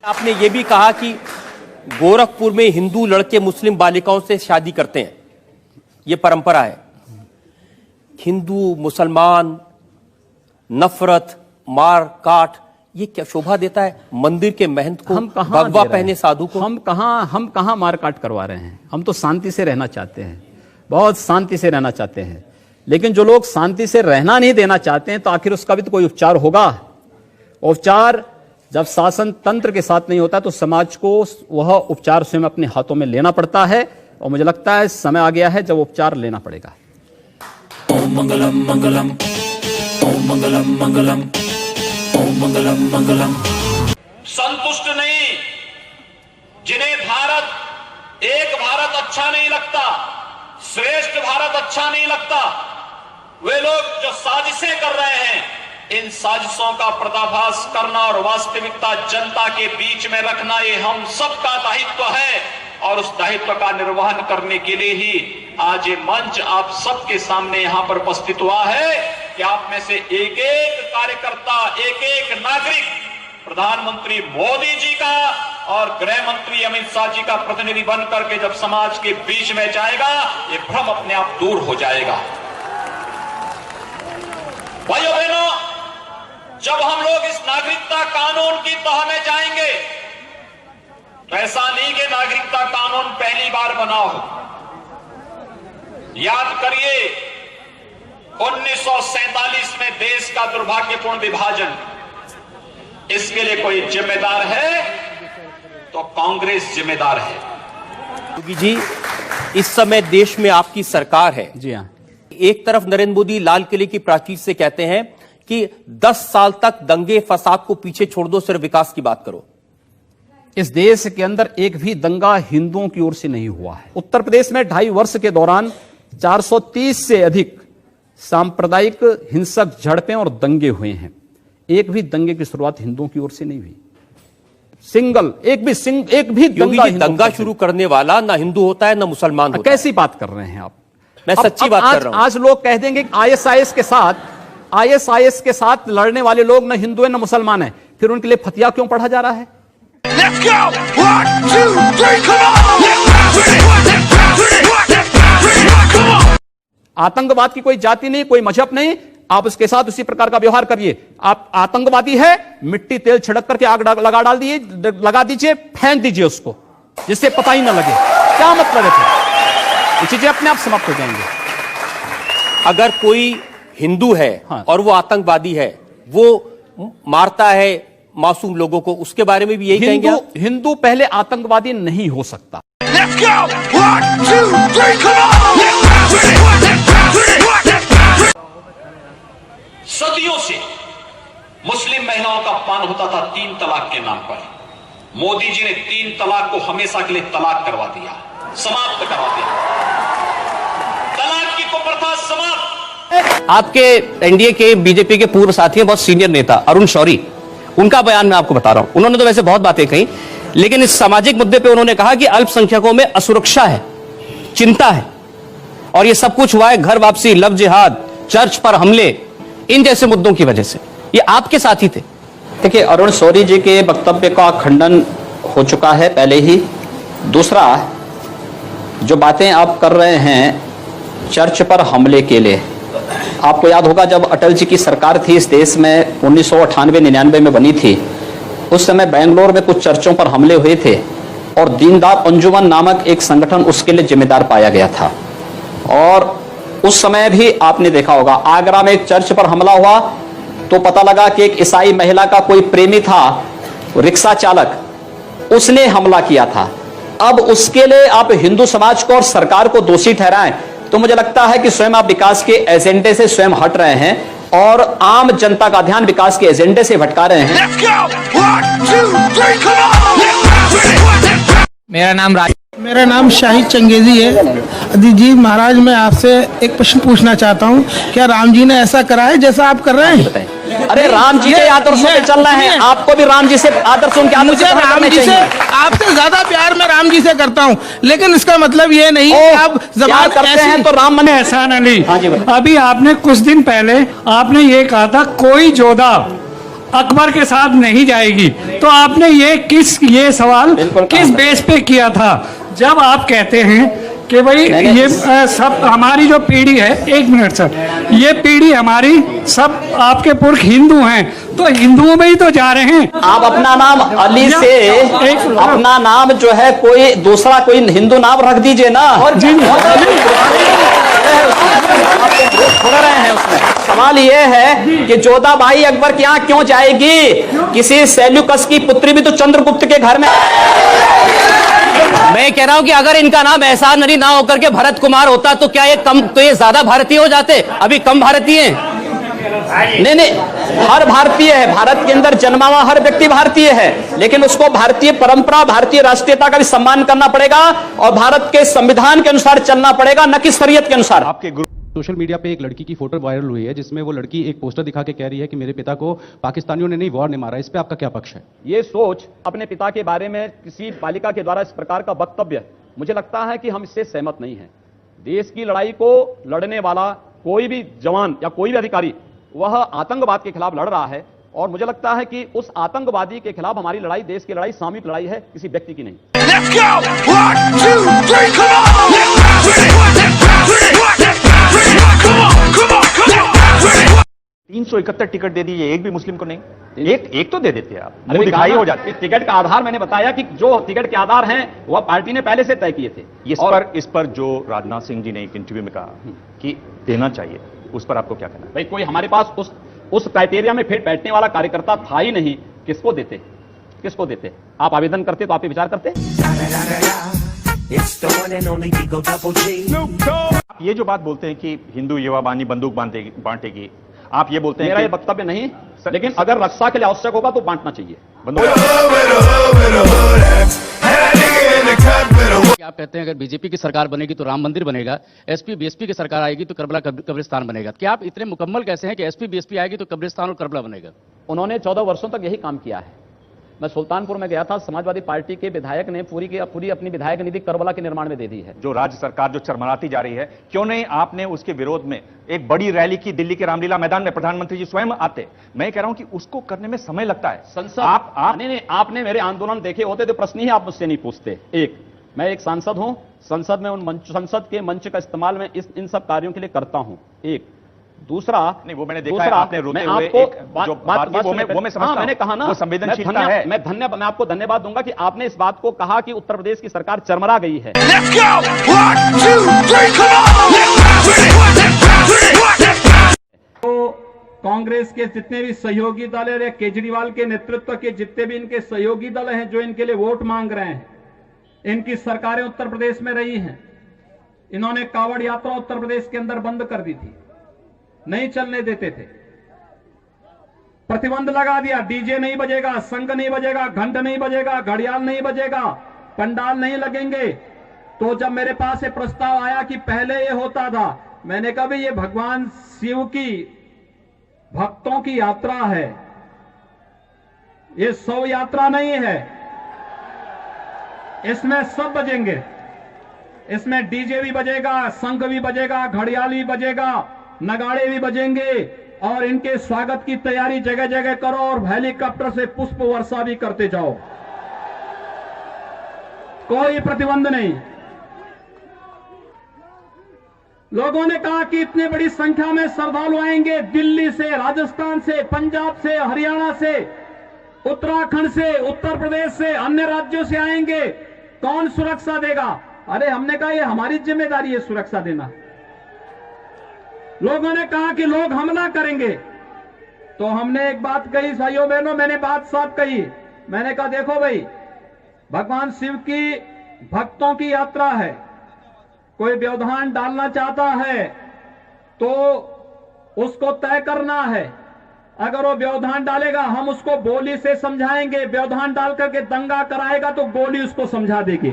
आपने ये भी कहा कि गोरखपुर में हिंदू लड़के मुस्लिम बालिकाओं से शादी करते हैं, ये परंपरा है। हिंदू मुसलमान नफरत मार काट ये क्या शोभा देता है मंदिर के महंत को, भगवा पहने साधु को? हम कहां मार काट करवा रहे हैं। हम तो शांति से रहना चाहते हैं, बहुत शांति से रहना चाहते हैं। लेकिन जो लोग शांति से रहना नहीं देना चाहते हैं तो आखिर उसका भी तो कोई उपचार होगा। उपचार जब शासन तंत्र के साथ नहीं होता तो समाज को वह उपचार स्वयं अपने हाथों में लेना पड़ता है, और मुझे लगता है समय आ गया है जब उपचार लेना पड़ेगा। ओम मंगलम मंगलम, ओम मंगलम मंगलम, ओम मंगलम मंगलम। संतुष्ट नहीं, जिन्हें भारत एक भारत अच्छा नहीं लगता, श्रेष्ठ भारत अच्छा नहीं लगता, वे लोग जो साजिशें कर रहे हैं, इन साजिशों का पर्दाफाश करना और वास्तविकता जनता के बीच में रखना ये हम सबका दायित्व है। और उस दायित्व का निर्वहन करने के लिए ही आज ये मंच आप सबके सामने यहां पर उपस्थित हुआ है कि आप में से एक एक कार्यकर्ता, एक एक नागरिक प्रधानमंत्री मोदी जी का और गृह मंत्री अमित शाह जी का प्रतिनिधि बन करके जब समाज के बीच में जाएगा, ये भ्रम अपने आप दूर हो जाएगा। भाइयों बहनों, जब हम लोग इस नागरिकता कानून की तह में जाएंगे तो ऐसा नहीं कि नागरिकता कानून पहली बार बना हो। याद करिए 1947 में देश का दुर्भाग्यपूर्ण विभाजन, इसके लिए कोई जिम्मेदार है तो कांग्रेस जिम्मेदार है। योगी जी, इस समय देश में आपकी सरकार है। जी हाँ। एक तरफ नरेंद्र मोदी लाल किले की प्राचीर से कहते हैं कि 10 साल तक दंगे फसाद को पीछे छोड़ दो, सिर्फ विकास की बात करो। इस देश के अंदर एक भी दंगा हिंदुओं की ओर से नहीं हुआ है। उत्तर प्रदेश में 2.5 वर्ष के दौरान 430 से अधिक सांप्रदायिक हिंसक झड़पें और दंगे हुए हैं। एक भी दंगे की शुरुआत हिंदुओं की ओर से नहीं हुई। एक भी दंगा शुरू करने वाला ना हिंदू होता है ना मुसलमान होता है। कैसी बात कर रहे हैं आप? मैं सच्ची बात कर रहा हूं। आज लोग कह देंगे आईएसआईएस के साथ लड़ने वाले लोग न हिंदू है न मुसलमान है, फिर उनके लिए फतिया क्यों पढ़ा जा रहा है? Let's go! 1, 2, 3, come on! आतंकवाद की कोई जाति नहीं, कोई मजहब नहीं, आप उसके साथ उसी प्रकार का व्यवहार करिए। आप आतंकवादी है, मिट्टी तेल छिड़क करके आग लगा दीजिए, फेंक दीजिए उसको, जिससे पता ही ना लगे। क्या मतलब है? ये चीजें अपने आप समाप्त हो जाएंगे। अगर कोई हिंदू है हाँ, और वो आतंकवादी है, वो मारता है मासूम लोगों को, उसके बारे में भी यही कहेंगे आप? हिंदू पहले आतंकवादी नहीं हो सकता। Let's go! 1, 2, 3, come on! सदियों से मुस्लिम महिलाओं का अपमान होता था 3 तलाक के नाम पर। मोदी जी ने 3 तलाक को हमेशा के लिए तलाक करवा दिया, समाप्त करवा दिया। तलाक की कुप्रथा समाप्त। आपके एनडीए के बीजेपी के पूर्व साथी हैं, बहुत सीनियर नेता अरुण शौरी, उनका बयान मैं आपको बता रहा हूं। उन्होंने तो वैसे बहुत बातें कही, लेकिन इस सामाजिक मुद्दे पे उन्होंने कहा कि अल्पसंख्यकों में असुरक्षा है, चिंता है, और ये सब कुछ हुआ है घर वापसी, लव जिहाद, चर्च पर हमले, इन जैसे मुद्दों की वजह से। ये आपके साथी थे। देखिए, अरुण शौरी जी के वक्तव्य का खंडन हो चुका है पहले ही। दूसरा, जो बातें आप कर रहे हैं चर्च पर हमले के लिए, आपको याद होगा जब अटल जी की सरकार थी इस देश में 1998-99 में बनी थी, उस समय बेंगलोर में कुछ चर्चों पर हमले हुए थे और दीनदयाल अंजुमन नामक एक संगठन उसके लिए जिम्मेदार पाया गया था। और उस समय भी आपने देखा होगा आगरा में एक चर्च पर हमला हुआ तो पता लगा कि एक ईसाई महिला का कोई प्रेमी था, रिक्शा चालक, उसने हमला किया था। अब उसके लिए आप हिंदू समाज को और सरकार को दोषी ठहराएं तो मुझे लगता है कि स्वयं आप विकास के एजेंडे से स्वयं हट रहे हैं और आम जनता का ध्यान विकास के एजेंडे से भटका रहे हैं। Let's go! 1, 2, 3, come on! मेरा नाम शाहिद चंगेजी है। अदिति जी, महाराज, मैं आपसे एक प्रश्न पूछना चाहता हूँ, क्या राम जी ने ऐसा करा है जैसा आप कर रहे हैं? अरे राम जी के आदर्शों पे चल रहे हैं, आपको भी राम जी से आदर्शों के मुझे राम जी से, आपसे ज्यादा प्यार मैं राम जी से करता हूँ, लेकिन इसका मतलब ये नहीं कि आप जबान करते हैं तो राम मने। एहसान अली, हाँ जी, अभी आपने कुछ दिन पहले आपने ये कहा था कोई जोधा अकबर के साथ नहीं जाएगी, तो आपने ये सवाल किस बेस पे किया था, जब आप कहते हैं कि भाई ये सब हमारी जो पीढ़ी है, एक मिनट सर, ये पीढ़ी हमारी सब आपके पुरख हिंदू हैं, तो हिंदुओं में ही तो जा रहे हैं। आप अपना नाम अली से अपना नाम जो है कोई दूसरा कोई हिंदू नाम रख दीजिए ना। और छोड़ रहे हैं उसमें। सवाल ये है कि जोधाबाई अकबर के यहाँ क्यों जाएगी? किसी सेल्यूकस की पुत्री भी तो चंद्रगुप्त के घर में। मैं कह रहा हूं कि अगर इनका नाम एहसान अली ना होकर के भरत कुमार होता तो क्या ये ज्यादा भारतीय हो जाते? अभी कम भारतीय हैं। नहीं, हर भारतीय है, भारत के अंदर जन्मा हुआ हर व्यक्ति भारतीय है, लेकिन उसको भारतीय परंपरा, भारतीय राष्ट्रीयता का भी सम्मान करना पड़ेगा और भारत के संविधान के अनुसार चलना पड़ेगा, न कि शरीयत के अनुसार। आपके सोशल मीडिया पे एक लड़की की फोटो वायरल हुई है जिसमें वो लड़की एक पोस्टर दिखा के कह रही है कि मेरे पिता को पाकिस्तानियों ने नहीं वॉर ने मारा। इस पे आपका क्या पक्ष है? ये सोच अपने पिता के बारे में किसी बालिका के द्वारा इस प्रकार का वक्तव्य, मुझे लगता है कि हम इससे सहमत नहीं हैं। देश की लड़ाई को लड़ने वाला कोई भी जवान या कोई भी अधिकारी वह आतंकवाद के खिलाफ लड़ रहा है, और मुझे लगता है कि उस आतंकवादी के खिलाफ हमारी लड़ाई देश की लड़ाई सामूहिक लड़ाई है, किसी व्यक्ति की नहीं। Let's go! 1, 2, 3, come on! Come on, come on, come on! 371 ticket दे दीजिए, एक भी मुस्लिम को नहीं। एक तो दे देते आप, अरे दिखाई हो जाती। टिकट का आधार मैंने बताया कि जो टिकट के आधार हैं वह पार्टी ने पहले से तय किए थे। इस पर जो राजनाथ सिंह जी ने एक इंटरव्यू में कहा कि देना चाहिए, उस पर आपको क्या कहना है? भाई कोई हमारे पास उस क्राइटेरिया में फिर बैठने वाला कार्यकर्ता था ही नहीं। किसको देते? आप आवेदन करते तो आप विचार करते। ये जो बात बोलते हैं कि हिंदू युवा बानी बंदूक बांटेगी, आप ये बोलते हैं मेरा ये वक्तव्य नहीं, लेकिन अगर रक्षा के लिए आवश्यक होगा तो बांटना चाहिए। आप कहते हैं अगर बीजेपी की सरकार बनेगी तो राम मंदिर बनेगा, एसपी बीएसपी की सरकार आएगी तो करबला कब्रिस्तान बनेगा। क्या आप इतने मुकम्मल कैसे हैं कि एसपी बीएसपी आएगी तो कब्रिस्तान और करबला बनेगा? उन्होंने 14 वर्षों तक यही काम किया है। मैं सुल्तानपुर में गया था, समाजवादी पार्टी के विधायक ने पूरी अपनी विधायक निधि करबला के निर्माण में दे दी है। जो राज्य सरकार जो चरमराती जा रही है, क्यों नहीं आपने उसके विरोध में एक बड़ी रैली की दिल्ली के रामलीला मैदान में? प्रधानमंत्री जी स्वयं आते। मैं कह रहा हूं कि उसको करने में समय लगता है। संसद नहीं, आपने मेरे आंदोलन देखे होते तो प्रश्न ही आप मुझसे नहीं पूछते। मैं एक सांसद हूं, संसद में संसद के मंच का इस्तेमाल मैं इन सब कार्यों के लिए करता हूं। दूसरा नहीं, वो मैंने देखा है आपने रोते हुए वो मैं समझता हूं। मैंने कहा ना, वो संवेदनशीलता है। मैं आपको धन्यवाद दूंगा कि आपने इस बात को कहा कि उत्तर प्रदेश की सरकार चरमरा गई है। तो कांग्रेस के जितने भी सहयोगी दल है, केजरीवाल के नेतृत्व के जितने भी इनके सहयोगी दल हैं जो इनके लिए वोट मांग रहे हैं, इनकी सरकारें उत्तर प्रदेश में रही हैं। इन्होंने कावड़ यात्रा उत्तर प्रदेश के अंदर बंद कर दी थी, नहीं चलने देते थे, प्रतिबंध लगा दिया। डीजे नहीं बजेगा, शंख नहीं बजेगा, घंट नहीं बजेगा, घड़ियाल नहीं बजेगा, पंडाल नहीं लगेंगे। तो जब मेरे पास ये प्रस्ताव आया कि पहले ये होता था, मैंने कहा भाई ये भगवान शिव की भक्तों की यात्रा है, ये शव यात्रा नहीं है। इसमें सब बजेंगे, इसमें डीजे भी बजेगा, शंख भी बजेगा, घड़ियाल भी बजेगा, नगाड़े भी बजेंगे, और इनके स्वागत की तैयारी जगह जगह करो और हेलीकॉप्टर से पुष्प वर्षा भी करते जाओ, कोई प्रतिबंध नहीं। लोगों ने कहा कि इतनी बड़ी संख्या में श्रद्धालु आएंगे, दिल्ली से, राजस्थान से, पंजाब से, हरियाणा से, उत्तराखंड से, उत्तर प्रदेश से, अन्य राज्यों से आएंगे, कौन सुरक्षा देगा? अरे हमने कहा ये हमारी जिम्मेदारी है सुरक्षा देना। लोगों ने कहा कि लोग हमला करेंगे, तो हमने एक बात कही, भाइयों बहनों, मैंने बात साफ कही। मैंने कहा देखो भाई, भगवान शिव की भक्तों की यात्रा है, कोई व्यवधान डालना चाहता है तो उसको तय करना है। अगर वो व्यवधान डालेगा हम उसको गोली से समझाएंगे, व्यवधान डाल करके दंगा कराएगा तो गोली उसको समझा देगी।